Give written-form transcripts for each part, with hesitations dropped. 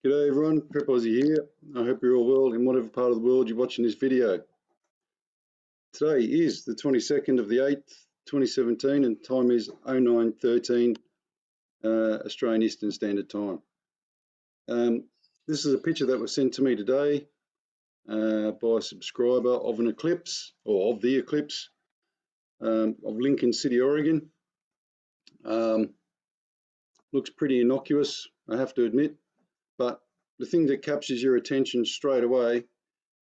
G'day everyone, Prep Aussie here. I hope you're all well in whatever part of the world you're watching this video. Today is the 22nd of the 8th, 2017 and time is 09:13 Australian Eastern Standard Time. This is a picture that was sent to me today by a subscriber of an eclipse, or of the eclipse, of Lincoln City, Oregon. Looks pretty innocuous, I have to admit, but the thing that captures your attention straight away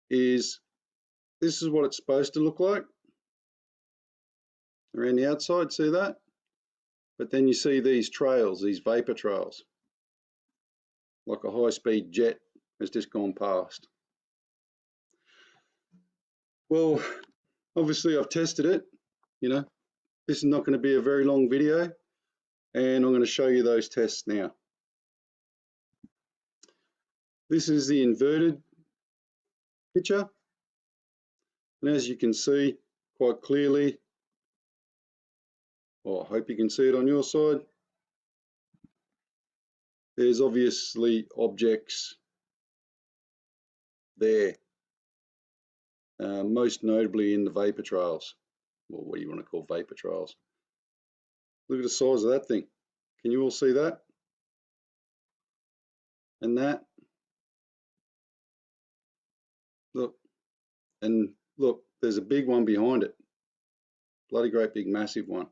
is this is what it's supposed to look like around the outside, see that? But then you see these trails, these vapor trails, like a high-speed jet has just gone past. Well, obviously I've tested it, you know, this is not going to be a very long video and I'm going to show you those tests now. This is the inverted picture, and as you can see quite clearly, well, I hope you can see it on your side, there's obviously objects there, most notably in the vapor trails, or what do you want to call vapor trails. Look at the size of that thing. Can you all see that? And that? Look, and look, there's a big one behind it. Bloody great big massive one.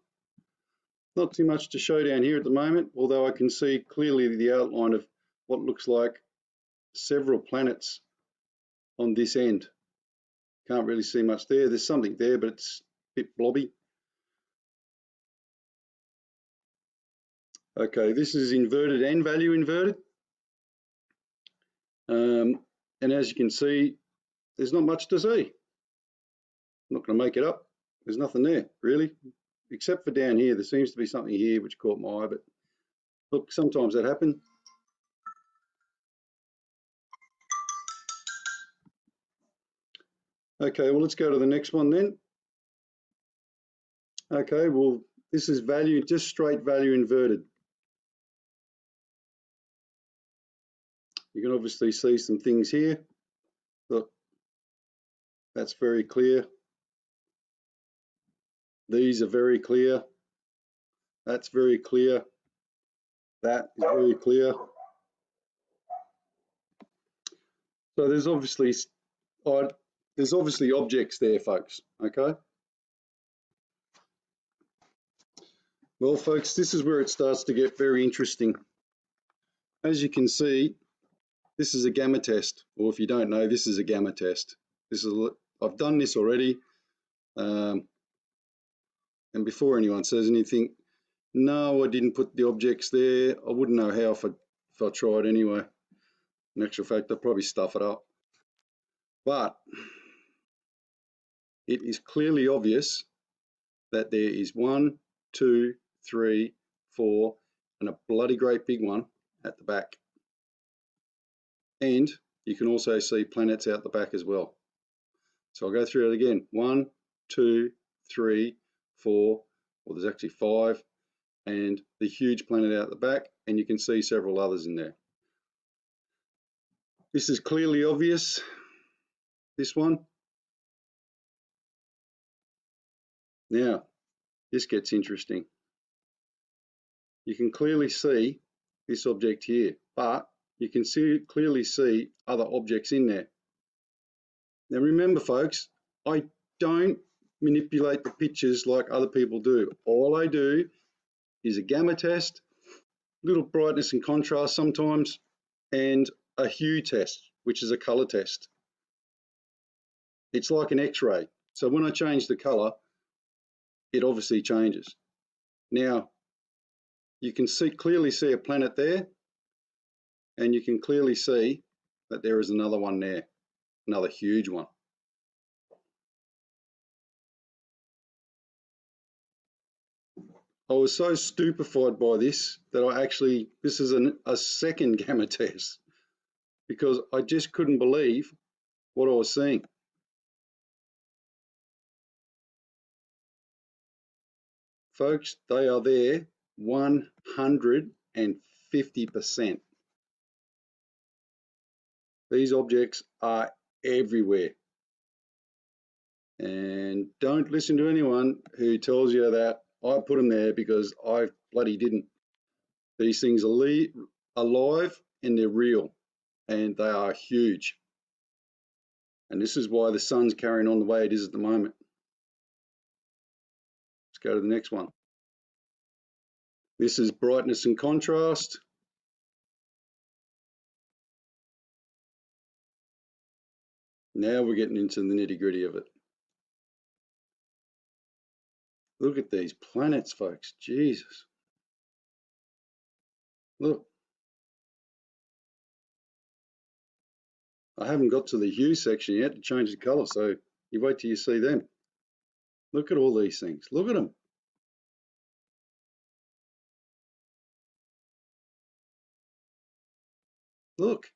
Not too much to show down here at the moment, although I can see clearly the outline of what looks like several planets on this end. Can't really see much there. There's something there, but it's a bit blobby. Okay, this is inverted and value inverted. And as you can see, there's not much to see. I'm not going to make it up. There's nothing there, really, except for down here. There seems to be something here which caught my eye, but look, sometimes that happens. Okay, well, let's go to the next one then. Okay, well, this is value, just straight value inverted. You can obviously see some things here. Look, that's very clear. These are very clear. That's very clear. That is very clear. So there's obviously objects there, folks, okay? Well, folks, this is where it starts to get very interesting. As you can see, this is a gamma test, or if you don't know, this is a gamma test. I've done this already, and before anyone says anything, no, I didn't put the objects there. I wouldn't know how if I tried anyway. In actual fact, I'd probably stuff it up. But it is clearly obvious that there is 1, 2, 3, 4, and a bloody great big one at the back. And you can also see planets out the back as well. So I'll go through it again. 1, 2, 3, 4, well, there's actually 5, and the huge planet out the back, and you can see several others in there. This is clearly obvious, this one. Now, this gets interesting. You can clearly see this object here, but you can clearly see other objects in there. Now remember, folks, I don't manipulate the pictures like other people do. All I do is a gamma test, little brightness and contrast sometimes, and a hue test, which is a color test. It's like an X-ray. So when I change the color, it obviously changes. Now, you can clearly see a planet there, and you can clearly see that there is another one there, another huge one. I was so stupefied by this that this is a second gamma test, because I just couldn't believe what I was seeing. Folks, they are there 150%. These objects are everywhere. And don't listen to anyone who tells you that I put them there, because I bloody didn't. These things are alive and they're real, and they are huge. And this is why the sun's carrying on the way it is at the moment. Let's go to the next one. This is brightness and contrast. Now we're getting into the nitty-gritty of it. Look at these planets, folks. Jesus. Look. I haven't got to the hue section yet to change the colour, so you wait till you see them. Look at all these things. Look at them. Look.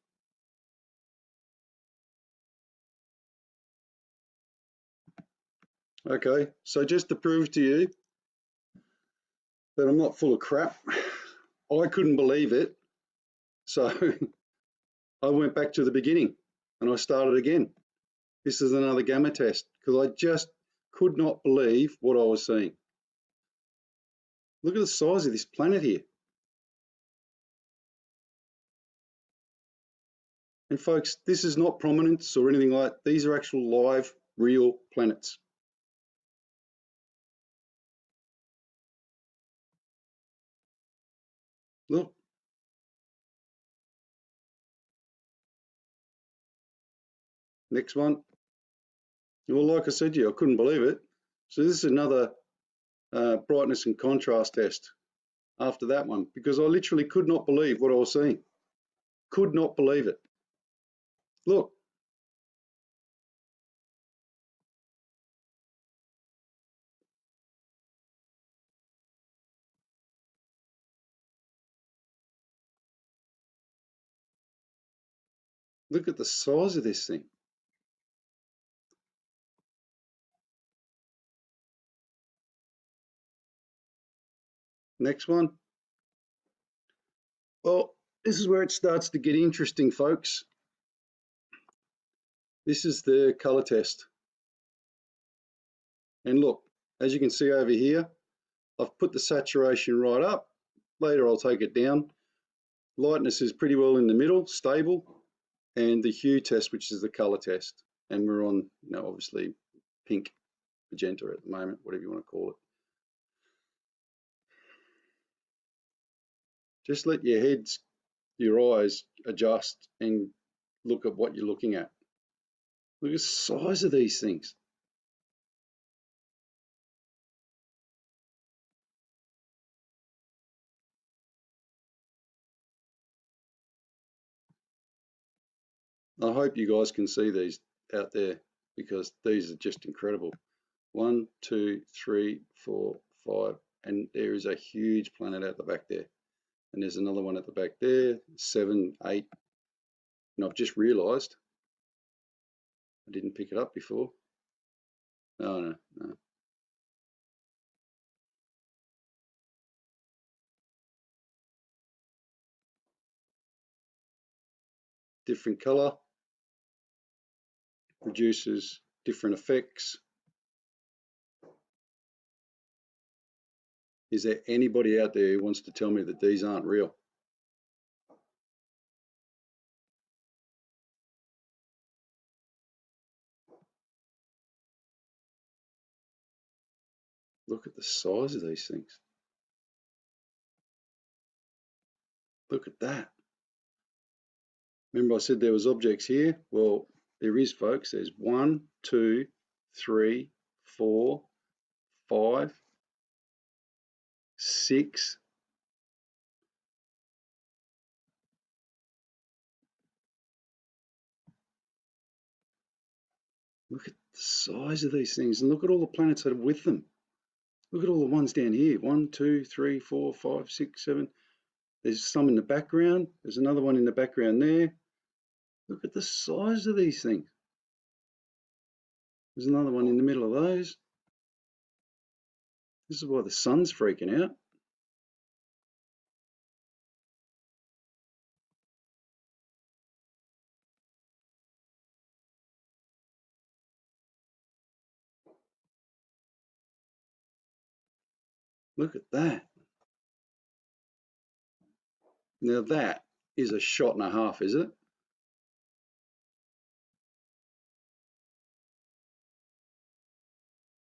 Okay, so just to prove to you that I'm not full of crap, I couldn't believe it. So I went back to the beginning and I started again. This is another gamma test, because I just could not believe what I was seeing. Look at the size of this planet here. And folks, this is not prominence or anything like that. These are actual live, real planets. Look. Next one. Well, like I said to you, I couldn't believe it. So this is another brightness and contrast test after that one, because I literally could not believe what I was seeing. Could not believe it. Look. Look at the size of this thing. Next one. Well, this is where it starts to get interesting, folks. This is the color test. And look, as you can see over here, I've put the saturation right up. Later I'll take it down. Lightness is pretty well in the middle, stable, and the hue test, which is the color test. And we're on, obviously pink, magenta at the moment, whatever you want to call it. Just let your eyes adjust and look at what you're looking at. Look at the size of these things. I hope you guys can see these out there, because these are just incredible. 1, 2, 3, 4, 5, and there is a huge planet out the back there. And there's another one at the back there, 7, 8. And I've just realised I didn't pick it up before. No. Different colour produces different effects. Is there anybody out there who wants to tell me that these aren't real? Look at the size of these things. Look at that. Remember I said there was objects here? Well, there is, folks. There's 1, 2, 3, 4, 5, 6. Look at the size of these things, and look at all the planets that are with them. Look at all the ones down here. 1, 2, 3, 4, 5, 6, 7. There's some in the background. There's another one in the background there. Look at the size of these things. There's another one in the middle of those. This is why the sun's freaking out. Look at that. Now that is a shot and a half, is it?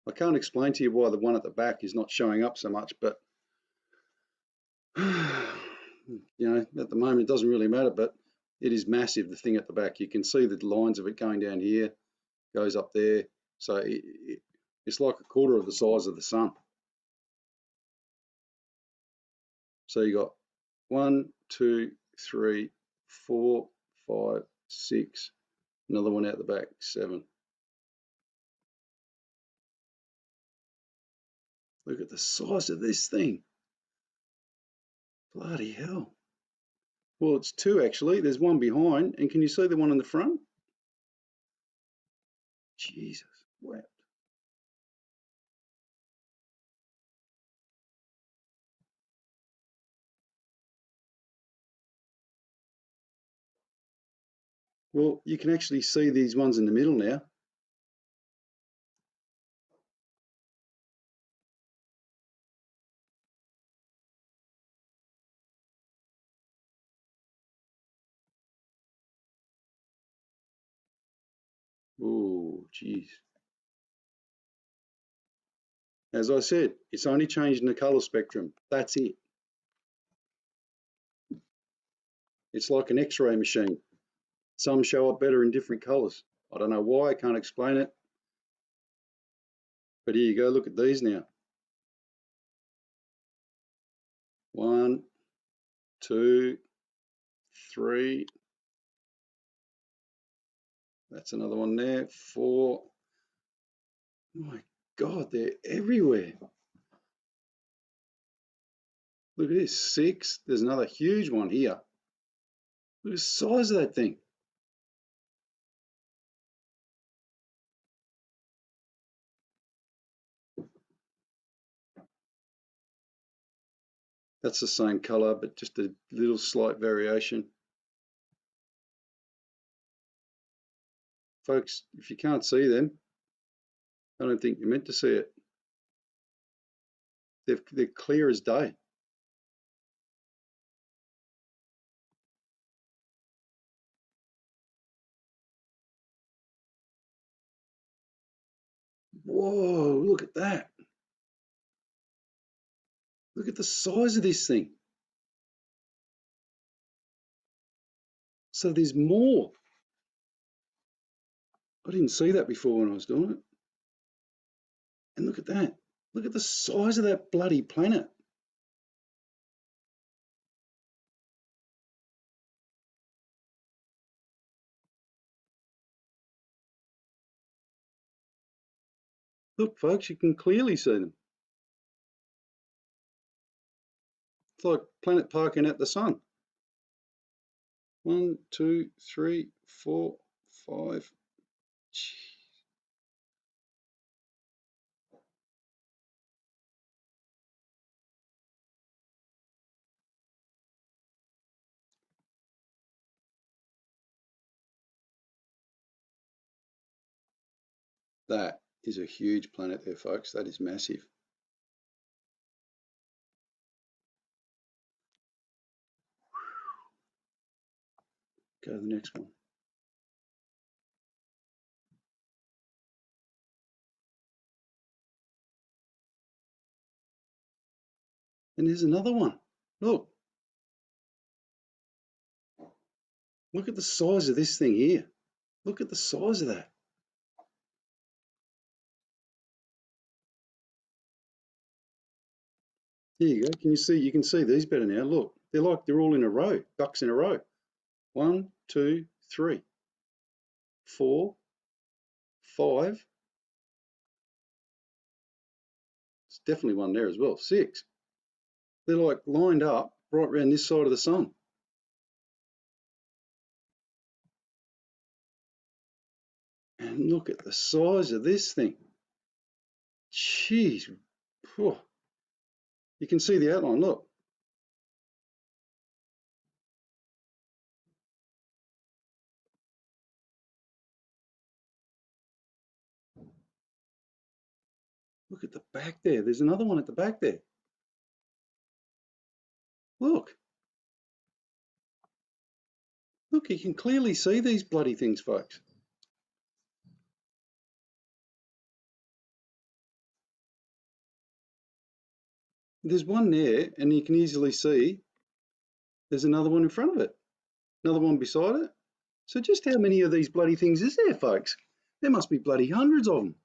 I can't explain to you why the one at the back is not showing up so much, but you know, at the moment it doesn't really matter, but it is massive, the thing at the back. You can see the lines of it going down here, goes up there. So it's like a quarter of the size of the sun. So you got 1, 2, 3, 4, 5, 6, another one out the back, 7. Look at the size of this thing. Bloody hell. Well, it's 2 actually. There's one behind, and can you see the one in the front? Jesus, wow. Well, you can actually see these ones in the middle now. Oh, geez. As I said, it's only changing the color spectrum. That's it. It's like an X-ray machine. Some show up better in different colors. I don't know why, I can't explain it. But here you go, look at these now. 1, 2, 3. That's another one there. 4. My God, they're everywhere. Look at this, 6. There's another huge one here. Look at the size of that thing. That's the same color, but just a little slight variation. Folks, if you can't see them, I don't think you're meant to see it. They're clear as day. Whoa, look at that. Look at the size of this thing. So there's more. I didn't see that before when I was doing it. And look at that. Look at the size of that bloody planet. Look, folks, you can clearly see them. It's like planet parking at the sun. 1, 2, 3, 4, 5. That is a huge planet there, folks. That is massive. Go to the next one. And there's another one. Look. Look at the size of this thing here. Look at the size of that. Here you go. Can you see? You can see these better now. Look, they're all in a row, ducks in a row. 1, 2, 3, 4, 5. It's definitely one there as well. 6. They're like lined up right around this side of the sun. And look at the size of this thing. Jeez. You can see the outline, look. Look at the back there. There's another one at the back there. Look. Look, you can clearly see these bloody things, folks. There's one there, and you can easily see there's another one in front of it, another one beside it. So just how many of these bloody things is there, folks? There must be bloody hundreds of them.